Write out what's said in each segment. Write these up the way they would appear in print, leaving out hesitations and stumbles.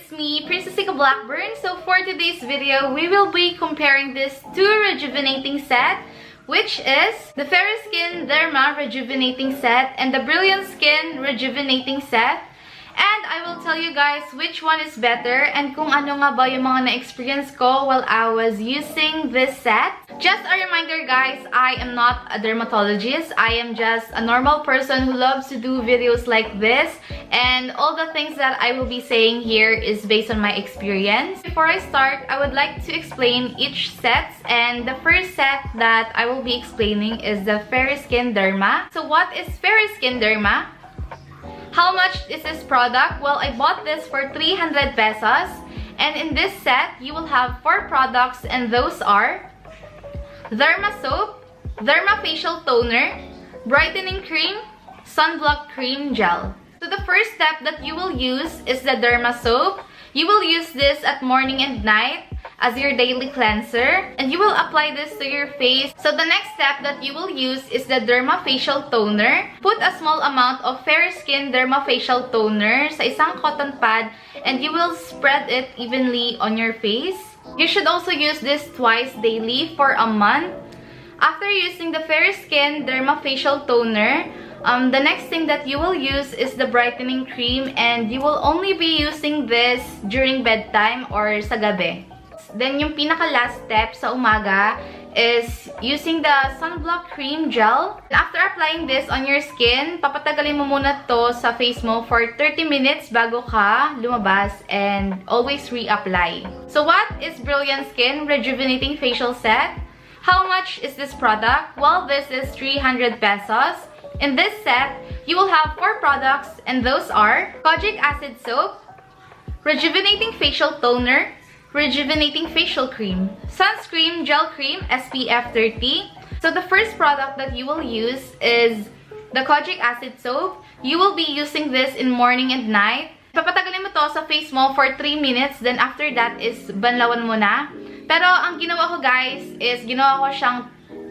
it's me, Princess Blackburn. So for today's video, we will be comparing this two rejuvenating set, which is the SKIN Derma Rejuvenating Set and the Brilliant Skin Rejuvenating Set. And I will tell you guys which one is better and kung ano nga ba yung mga na-experience ko while I was using this set. Just a reminder guys, I am not a dermatologist. I am just a normal person who loves to do videos like this. And all the things that I will be saying here is based on my experience. Before I start, I would like to explain each set. And the first set that I will be explaining is the SKIN Derma. So what is SKIN Derma? How much is this product? Well, I bought this for 300 pesos. And in this set, you will have 4 products and those are Derma Soap, Derma Facial Toner, Brightening Cream, Sunblock Cream Gel. So the first step that you will use is the Derma Soap. You will use this at morning and night as your daily cleanser, and you will apply this to your face. So the next step that you will use is the Derma Facial Toner. Put a small amount of SKIN Derma Facial Toner sa isang cotton pad and you will spread it evenly on your face. You should also use this twice daily for a month. After using the SKIN Derma Facial Toner, the next thing that you will use is the brightening cream, and you will only be using this during bedtime or sa gabi. Then, yung pinaka-last step sa umaga is using the sunblock cream gel. After applying this on your skin, papatagalin mo muna to sa face mo for 30 minutes bago ka lumabas and always reapply. So, what is Brilliant Skin Rejuvenating Facial Set? How much is this product? Well, this is 300 pesos. In this set, you will have 4 products and those are Kojic Acid Soap, Rejuvenating Facial Toner, Rejuvenating Facial Cream, Sunscreen Gel Cream SPF 30. So the first product that you will use is the Kojic Acid Soap. You will be using this in morning and night. Papatagalin mo to sa face mo for 3 minutes. Then after that is banlawan mo na. Pero ang ginawa ko guys is ginawa ko siyang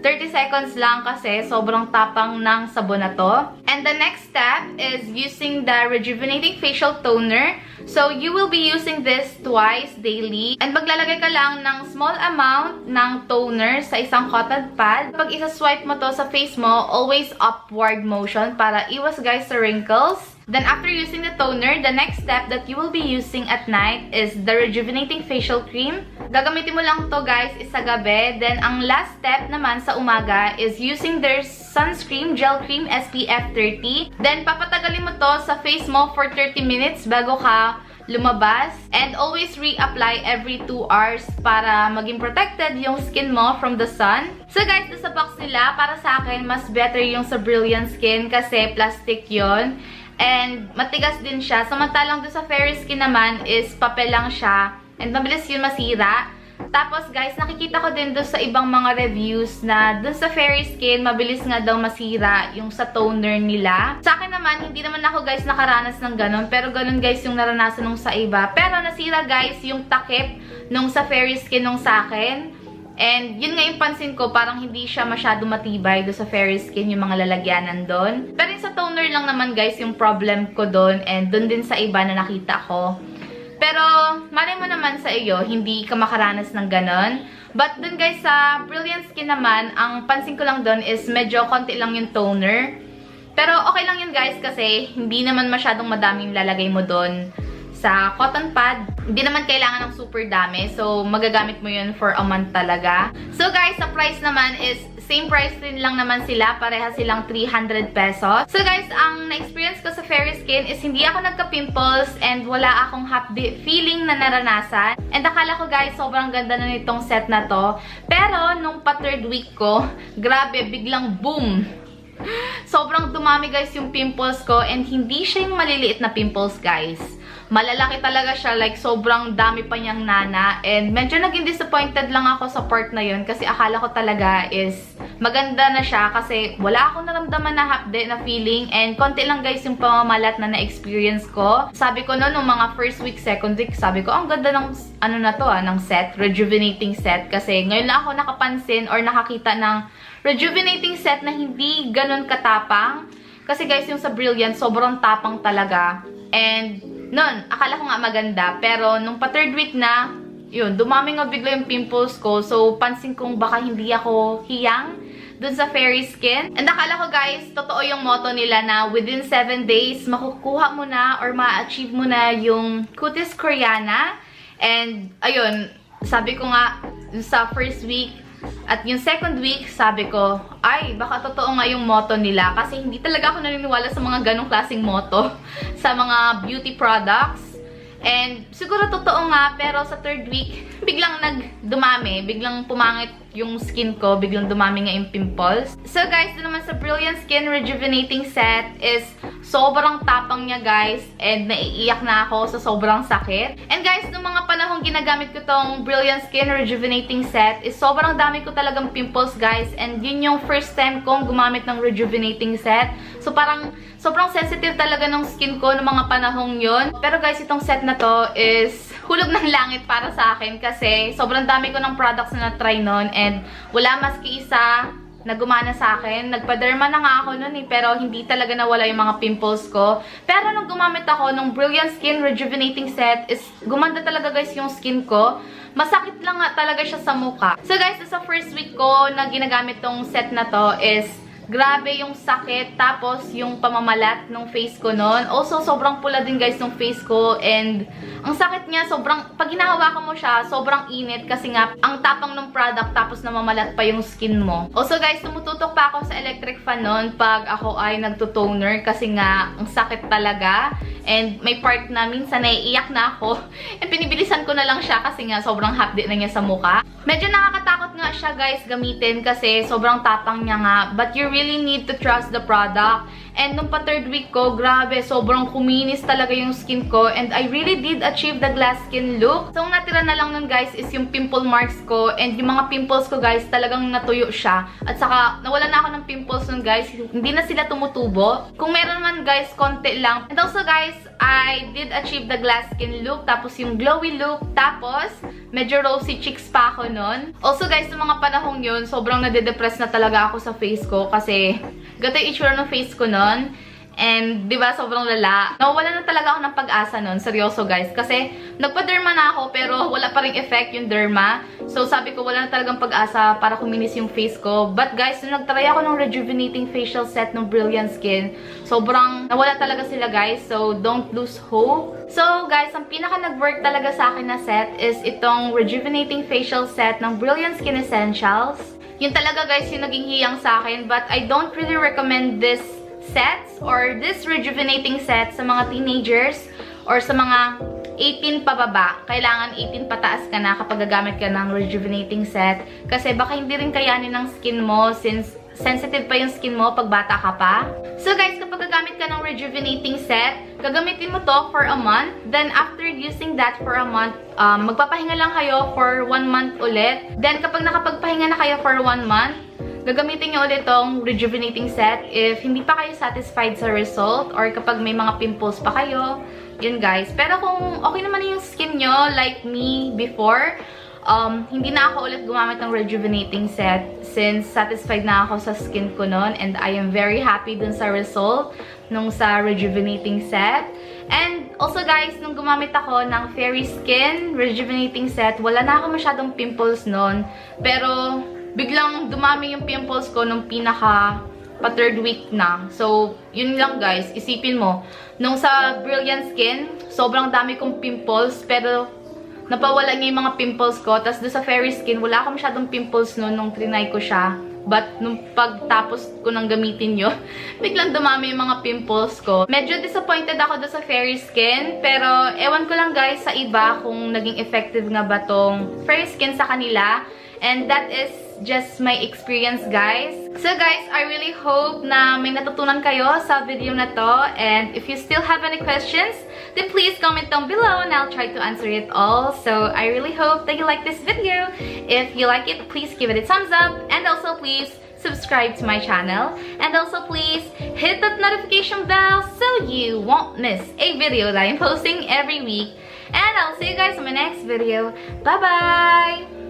30 seconds lang kasi sobrang tapang ng sabon na to. And the next step is using the Rejuvenating Facial Toner. So, you will be using this twice daily. And maglalagay ka lang ng small amount ng toner sa isang cotton pad. Pag isa-swipe mo to sa face mo, always upward motion para iwas guys sa wrinkles. Then, after using the toner, the next step that you will be using at night is the Rejuvenating Facial Cream. Gagamitin mo lang to guys isa gabi. Then, ang last step naman sa umaga is using their Sunscreen Gel Cream SPF 30. Then, papatagalin mo to sa face mo for 30 minutes bago ka lumabas. And always reapply every 2 hours para maging protected yung skin mo from the sun. So guys, sa box nila, para sa akin, mas better yung sa Brilliant Skin kasi plastic yon. And matigas din siya. Samantalang doon sa SKIN naman is papel lang siya. And mabilis yun masira. Tapos guys, nakikita ko din doon sa ibang mga reviews na doon sa SKIN, mabilis nga daw masira yung sa toner nila. Sa akin naman, hindi naman ako guys nakaranas ng ganun. Pero ganun guys yung naranasan nung sa iba. Pero nasira guys yung takip nung sa SKIN nung sa akin. And yun nga yung pansin ko, parang hindi siya masyado matibay doon sa SKIN yung mga lalagyanan doon. Pero yung sa toner lang naman guys yung problem ko doon, and doon din sa iba na nakita ko. Pero malay mo naman sa iyo, hindi ka makaranas ng ganon. But doon guys sa Brilliant Skin naman, ang pansin ko lang doon is medyo konti lang yung toner. Pero okay lang yun guys kasi hindi naman masyadong madaming lalagay mo doon sa cotton pad. Hindi naman kailangan ng super dami. So, magagamit mo yun for a month talaga. So, guys, sa price naman is same price din lang naman sila. Pareha silang 300 pesos. So, guys, ang na-experience ko sa SKIN is hindi ako nagka-pimples and wala akong happy feeling na naranasan. And akala ko, guys, sobrang ganda na nitong set na to. Pero, nung pa 3rd week ko, grabe, biglang boom! Sobrang dumami, guys, yung pimples ko. And hindi siya yung maliliit na pimples, guys. Malalaki talaga siya, like sobrang dami pa niyang nana. And medyo naging disappointed lang ako sa part na yun kasi akala ko talaga is maganda na siya kasi wala akong naramdaman na hapde na feeling, and konti lang guys yung pamamalat na na-experience ko. Sabi ko no, nung mga first week, second week, sabi ko, ang ganda ng ano na to ng set, rejuvenating set, kasi ngayon lang ako nakapansin or nakakita ng rejuvenating set na hindi ganun katapang. Kasi guys, yung sa Brilliant, sobrang tapang talaga. And Noon, akala ko nga maganda. Pero nung pa 3rd week na, yun, dumami nga bigla yung pimples ko. So, pansin kong baka hindi ako hiyang dun sa fairy skin. And akala ko guys, totoo yung motto nila na within 7 days, makukuha mo na or ma-achieve mo na yung cutis koreana. And, ayun, sabi ko nga, sa 1st week, at yung 2nd week, sabi ko, ay, baka totoo nga yung motto nila. Kasi hindi talaga ako naniniwala sa mga ganong klaseng motto sa mga beauty products. And siguro totoo nga, pero sa 3rd week, biglang nagdumami, biglang pumangit yung skin ko, biglang dumami nga yung pimples. So guys, ito naman sa Brilliant Skin Rejuvenating Set is sobrang tapang niya guys, and naiiyak na ako sa sobrang sakit. And guys, nung mga panahong ginagamit ko tong Brilliant Skin Rejuvenating Set is sobrang dami ko talagang pimples guys, and yun yung first time kong gumamit ng rejuvenating set. So parang sobrang sensitive talaga ng skin ko ng mga panahong yun. Pero guys, itong set na to is hulog ng langit para sa akin kasi sobrang dami ko ng products na na-try nun and wala maski isa na gumana sa akin. Nagpa-derma na nga ako nun eh, pero hindi talaga nawala yung mga pimples ko. Pero nung gumamit ako ng Brilliant Skin Rejuvenating Set is gumanda talaga guys yung skin ko. Masakit lang nga talaga siya sa mukha. So guys, sa first week ko na ginagamit tong set na to is grabe yung sakit, tapos yung pamamalat ng face ko noon. Also, sobrang pula din guys ng face ko and ang sakit niya, sobrang, pag hinahawakan mo siya, sobrang init kasi nga, ang tapang ng product tapos namamalat pa yung skin mo. Also guys, tumututok pa ako sa electric fan noon pag ako ay nagtutoner kasi nga, ang sakit talaga. And may part na minsan naiiyak na ako. And pinibilisan ko na lang siya kasi nga sobrang hapdi na niya sa mukha. Medyo nakakatakot nga siya guys gamitin kasi sobrang tapang niya nga. But you really need to trust the product. And nung pa 3rd week ko, grabe, sobrang kuminis talaga yung skin ko. And I really did achieve the glass skin look. So, ang natira na lang nun guys is yung pimple marks ko. And yung mga pimples ko guys, talagang natuyo siya. At saka, nawala na ako ng pimples nun guys. Hindi na sila tumutubo. Kung meron man guys, konti lang. And also guys, I did achieve the glass skin look. Tapos yung glowy look. Tapos, medyo rosy cheeks pa ako nun. Also guys, sa mga panahong yun, sobrang nade-depress na talaga ako sa face ko. Kasi, gato yung itsura ng face ko nun. And, di ba, sobrang lala. Nawala na talaga ako ng pag-asa nun. Seryoso, guys. Kasi, nagpa-derma na ako, pero wala pa ring effect yung derma. So, sabi ko, wala na talagang pag-asa para kuminis yung face ko. But, guys, nung nagtry ako ng rejuvenating facial set ng Brilliant Skin, sobrang nawala talaga sila, guys. So, don't lose hope. So, guys, ang pinaka nag-work talaga sa akin na set is itong rejuvenating facial set ng Brilliant Skin Essentials. Yun talaga, guys, yung naging hiyang sa akin. But, I don't really recommend this sets or this rejuvenating set sa mga teenagers or sa mga 18 pababa. Kailangan 18 pataas ka na kapag gagamit ka ng rejuvenating set kasi baka hindi rin kayanin ng skin mo since sensitive pa yung skin mo pag bata ka pa. So guys, kapag gagamit ka ng rejuvenating set, gagamitin mo to for a month. Then after using that for a month, magpapahinga lang kayo for 1 month ulit. Then kapag nakapagpahinga na kayo for 1 month, gagamitin nyo ulit itong rejuvenating set if hindi pa kayo satisfied sa result or kapag may mga pimples pa kayo. Yun guys. Pero kung okay naman yung skin nyo, like me before, hindi na ako ulit gumamit ng rejuvenating set since satisfied na ako sa skin ko nun and I am very happy dun sa result nung sa rejuvenating set. And also guys, nung gumamit ako ng Fairy Skin Rejuvenating Set, wala na ako masyadong pimples nun. Pero biglang dumami yung pimples ko nung pinaka pa 3rd week na. So, yun lang guys. Isipin mo, nung sa Brilliant Skin, sobrang dami kong pimples, pero napawala niya yung mga pimples ko. Tapos doon sa Fairy Skin, wala akong masyadong pimples noon nung trinay ko siya. But, nung pagtapos ko nang gamitin yun, biglang dumami yung mga pimples ko. Medyo disappointed ako doon sa Fairy Skin. Pero, ewan ko lang guys sa iba kung naging effective nga ba tong Fairy Skin sa kanila. And that is just my experience, guys. So, guys, I really hope na may natutunan kayo sa video na to. And if you still have any questions, then please comment down below and I'll try to answer it all. So, I really hope that you like this video. If you like it, please give it a thumbs up. And also, please subscribe to my channel. And also, please hit that notification bell so you won't miss a video that I'm posting every week. And I'll see you guys in my next video. Bye-bye!